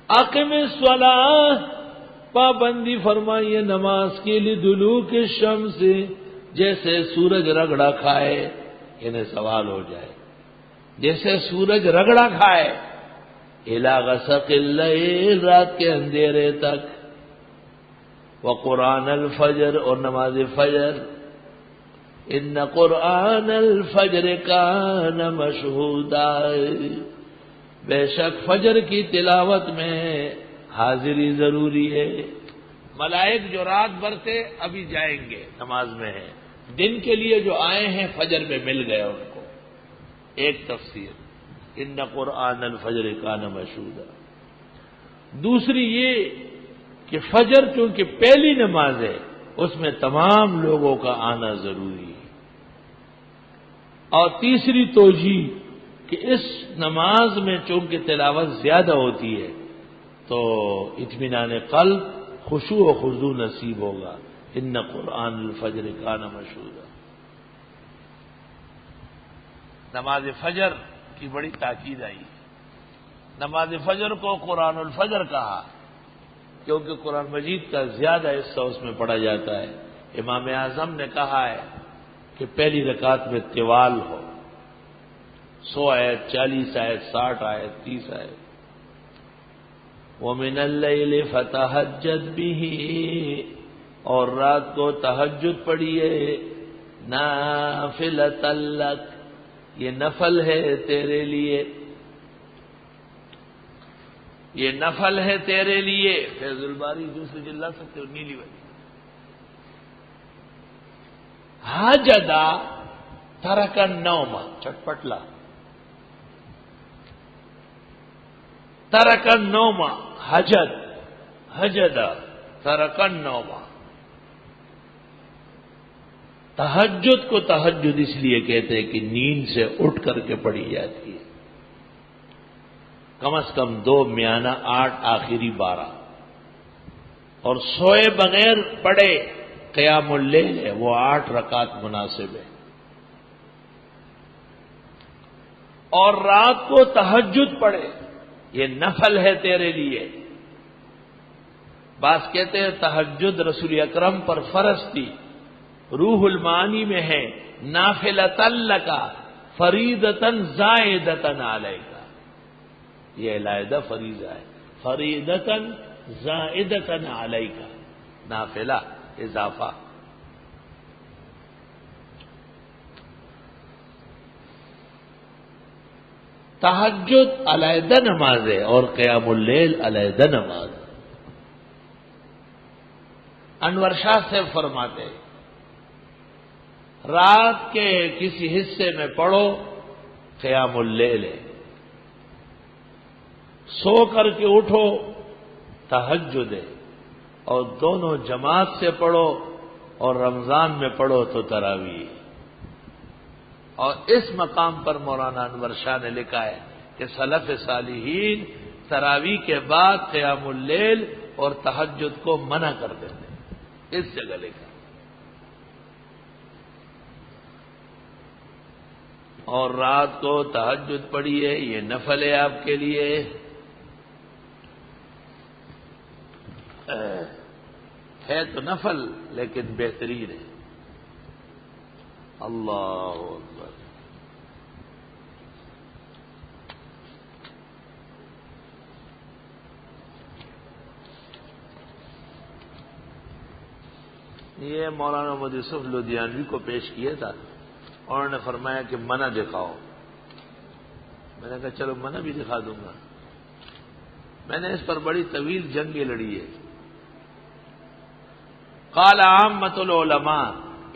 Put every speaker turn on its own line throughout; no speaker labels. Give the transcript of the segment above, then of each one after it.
اقم الصلاۃ، پابندی فرمائیے نماز کے لیے دلوک الشمس سے، جیسے سورج رگڑا کھائے، انہیں سوال ہو جائے جیسے سورج رگڑا کھائے، الی غسق اللیل، رات کے اندھیرے تک، وقرآن الفجر، اور نماز فجر، ان قرآن الفجر کان مشہودا، بے شک فجر کی تلاوت میں حاضری ضروری ہے۔ ملائک جو رات بھر سے ابھی جائیں گے نماز میں ہیں، دن کے لیے جو آئے ہیں فجر میں مل گئے ان کو۔ ایک تفسیر ان قرآن الفجر کان مشہودا۔ دوسری یہ کہ فجر چونکہ پہلی نماز ہے، اس میں تمام لوگوں کا آنا ضروری ہے۔ اور تیسری توجیہ کہ اس نماز میں چونکہ تلاوت زیادہ ہوتی ہے تو اطمینان قلب، خشوع و خضوع نصیب ہوگا۔ ان قرآن الفجر کان مشہودا۔ نماز فجر کی بڑی تاکید آئی۔ نماز فجر کو قرآن الفجر کہا کیونکہ قرآن مجید کا زیادہ حصہ اس میں پڑھا جاتا ہے۔ امام اعظم نے کہا ہے کہ پہلی رکعت میں طوال ہو، 100 آیت، 40 آیت، 60 آیت، 30 آیت۔ وَمِنَ اللَّيْلِ فَتَهَجَّدْ بِهِ، اور رات کو تہجد پڑھیے، نافلۃ لک، یہ نفل ہے تیرے لیے، یہ نفل ہے تیرے لیے۔ فیض الباری دوسری جلد لا سکتے ہو، نیلی والی۔ حجدا ترک النوم، چٹپٹلا، ترک النوم، حجد، حجدا ترک النوم۔ تہجد کو تہجد اس لیے کہتے ہیں کہ نیند سے اٹھ کر کے پڑھی جاتی ہے، کم از کم 2 میانہ 8 آخری 12، اور سوئے بغیر پڑھے قیام اللیل ہے، وہ 8 رکعت مناسب ہے۔ اور رات کو تہجد پڑھے، یہ نفل ہے تیرے لیے۔ بعض کہتے ہیں تہجد رسول اکرم پر فرض تھی، روح المعانی میں ہے نافلۃ لک فریضۃ زائدۃ علیک، یہ علیحدہ فریضہ ہے، فریضۃ زائدۃ علیک، نافلہ اضافہ۔ تہجد علیحدہ نماز ہے اور قیام اللیل علیحدہ نماز ہے۔ انور شاہ سے فرماتے ہیں رات کے کسی حصے میں پڑھو قیام اللیل ہے، سو کر کے اٹھو تہجد ہے، اور دونوں جماعت سے پڑھو اور رمضان میں پڑھو تو تراویح ہے۔ اور اس مقام پر مولانا انور شاہ نے لکھا ہے کہ سلف صالحین تراویح کے بعد قیام اللیل اور تہجد کو منع کرتے تھے، اس جگہ لکھا۔ اور رات کو تہجد پڑھیے، یہ نفل ہے آپ کے لیے۔ ہے تو نفل لیکن بہترین ہے۔ اللہ اکبر۔ یہ مولانا محمد یوسف لدھیانوی کو پیش کیا تھا، انہوں نے فرمایا کہ منع دکھاؤ۔ میں نے کہا چلو منع بھی دکھا دوں گا۔ میں نے اس پر بڑی طویل جنگ لڑی ہے۔ قال عامۃ العلماء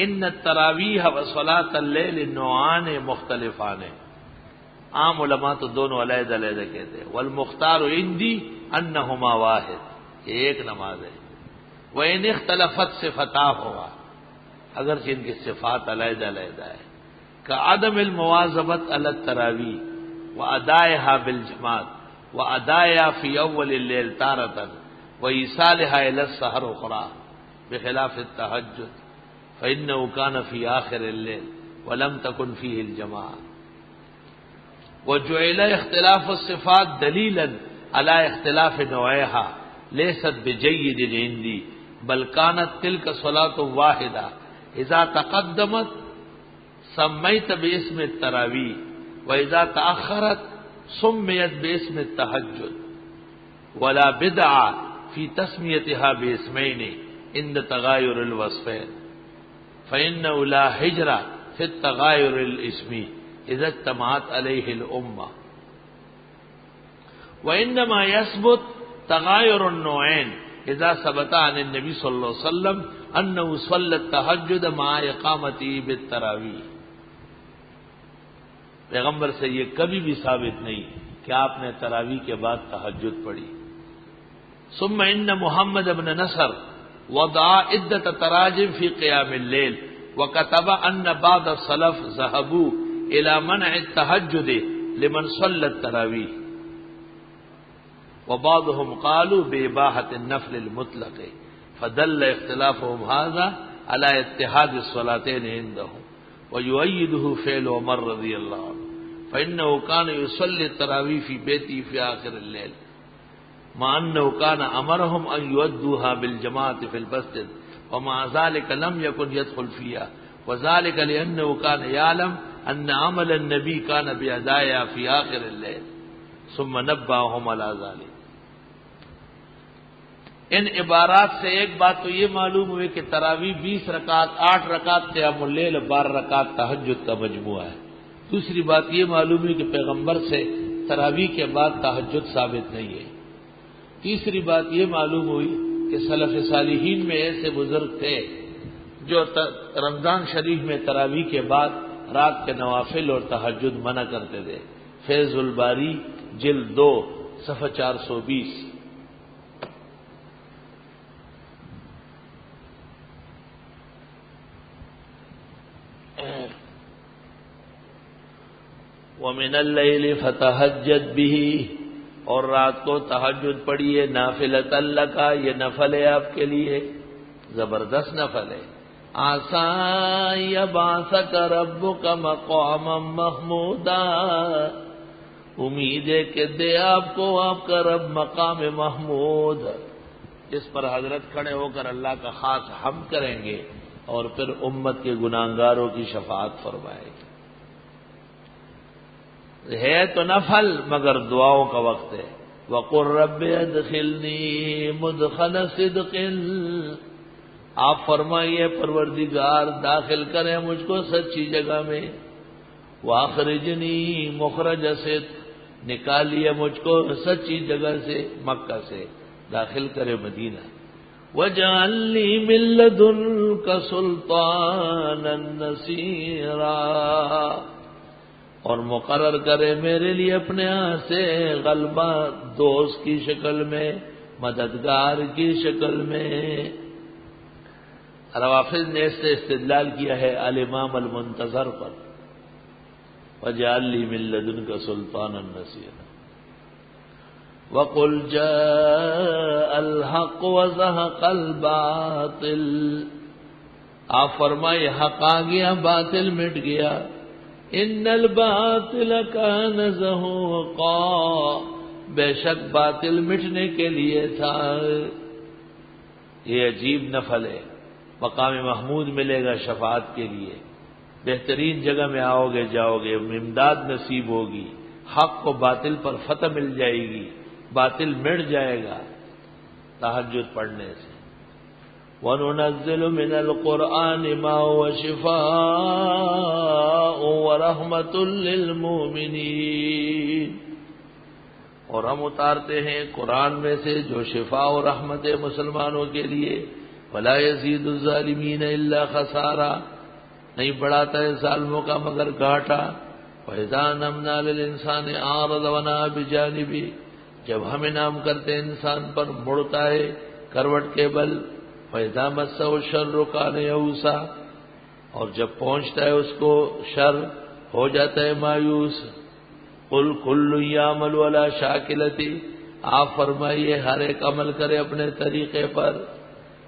ان التراویح وصلاۃ اللیل نوعان مختلفان، عام علماء تو دونوں علیحدہ علیحدہ کہتے ہیں، والمختار عندی انہما واحد، یہ ایک نماز ہے۔ وَإِنْ اخْتَلَفَتْ صِفَتَاهُمَا، اگرچہ ان کی صفات علیحدہ علیحدہ ہے، كعدم المواظبۃ علی التراویح وادائها بالجماعت وادائها فی اول اللیل تارۃ وایصالها الى السحر اخرى بخلاف التہجد فإنه كان في آخر الليل ولم تكن فيه الجماعة، وجعل اختلاف الصفات دلیلا علی اختلاف نوعها لیست بجید عندی بل كانت تلك صلاة واحدة اذا تقدمت سمیت باسم التراویح واذا تأخرت سمیت باسم التہجد ولا بدعة في تسميتها باسمين عند تغاير الوصفين فإنه لا حجر في التغاير الاسمي إذا اجتمعت عليه الأمة وإنما يثبت تغاير النوعين إذا ثبت عن النبي صلى الله عليه وسلم أنه صلى التهجد مع إقامته بالتراويح. پیغمبر سے یہ کبھی بھی ثابت نہیں کہ آپ نے تراویح کے بعد تہجد پڑھی. ثم ان محمد بن نصر وضع عدة تراجم في قيام الليل وكتب ان بعض السلف ذهبوا الى منع التهجد لمن صلى التراويح وبعضهم قالوا بإباحة النفل المطلق فدل اختلافهم هذا على اتحاد الصلاتين عندهم ويؤيده فعل عمر رضي الله عنه فإنه كان يصلي التراويح في بيته في آخر الليل مع أنه كان أمرهم أن يؤدوها بالجماعة في المسجد ومع ذلك لم يكن يدخل فيها وذلك لأنه كان يعلم أن عمل النبي كان بأدائها في آخر الليل ثم نبههم على ذلك. ان عبارات سے ایک بات تو یہ معلوم ہوئی کہ تراویح 20 رکعت 8 رکعت قیام اللیل 12 رکعت تہجد کا مجموعہ ہے. دوسری بات یہ معلوم ہوئی کہ پیغمبر سے تراویح کے بعد تہجد ثابت نہیں ہے. تیسری بات یہ معلوم ہوئی کہ سلف صالحین میں ایسے بزرگ تھے جو رمضان شریف میں تراویح کے بعد رات کے نوافل اور تہجد منع کرتے تھے. فیض الباری جلد 2 صفحہ 420. وَمِنَ اللَّيْلِ فَتَهَجَّدْ بِهِ اور رات کو تہجد پڑھیے نافلۃ لک یہ نفل ہے آپ کے لیے زبردست نفل ہے. عَسَىٰ يَبْعَثَكَ رَبُّكَ مَقَامًا مَحْمُودًا امید ہے کہ دے آپ کو آپ کا رب مقام محمود جس پر حضرت کھڑے ہو کر اللہ کا خاص حمد کریں گے اور پھر امت کے گناہگاروں کی شفاعت فرمائے گے. ہے تو نفل مگر دعاؤں کا وقت ہے. وَقُلْ رَبِّ ادْخِلْنِي مُدْخَلَ صِدْقٍ آپ فرمائیے پروردگار داخل کریں مجھ کو سچی جگہ میں. وَأَخْرِجْنِي مُخْرَجَ صِدْقٍ نکالیے مجھ کو سچی جگہ سے مکہ سے داخل کرے مدینہ. وَاجْعَلْ لِي مِن لَّدُنكَ سُلْطَانًا نَّصِيرًا اور مقرر کرے میرے لیے اپنے ہاں سے غلبہ دوست کی شکل میں مددگار کی شکل میں. روافض نے اس سے استدلال کیا ہے الامام المنتظر پر. وَاجْعَلْ لِي مِن لَّدُنكَ سُلْطَانًا نَّصِيرًا وَقُلْ جَاءَ الْحَقُّ وَزَهَقَ الْبَاطِلُ آپ فرمائے حق آ گیا باطل مٹ گیا. ان الباطل کان زہوقا بے شک باطل مٹنے کے لیے تھا. یہ عجیب نفل ہے. مقام محمود ملے گا شفاعت کے لیے. بہترین جگہ میں آؤ گے جاؤ گے امداد نصیب ہوگی. حق کو باطل پر فتح مل جائے گی. باطل مٹ جائے گا تہجد پڑھنے سے. وَنُنَزِّلُ مِنَ الْقُرْآنِ مَا هُوَ شِفَاءٌ وَرَحْمَةٌ لِّلْمُؤْمِنِينَ اور ہم اتارتے ہیں قرآن میں سے جو شفا و رحمت ہے مسلمانوں کے لیے. وَلَا يَزِيدُ الظَّالِمِينَ إِلَّا خَسَارًا نہیں بڑھاتا ہے ظالموں کا مگر گھاٹا. وَإِذَا أَنْعَمْنَا لِلْإِنسَانِ أَعْرَضَ وَنَأَىٰ بِجَانِبِهِ جب ہم انعام کرتے ہیں انسان پر مڑتا ہے کروٹ کے بل. فَإِذَا مَسَّهُ الشَّرُّ كَانَ يَئُوسًا اور جب پہنچتا ہے اس کو شر ہو جاتا ہے مایوس. قُلْ كُلٌّ يَعْمَلُ عَلَىٰ شَاكِلَتِهِ آپ فرمائیے ہر ایک عمل کرے اپنے طریقے پر.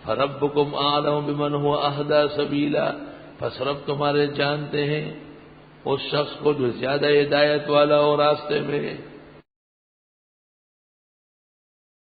فَرَبُّكُمْ أَعْلَمُ بِمَنْ هُوَ أَهْدَىٰ سَبِيلًا پس رب تمہارے جانتے ہیں اس شخص کو جو زیادہ ہدایت والا ہو راستے میں.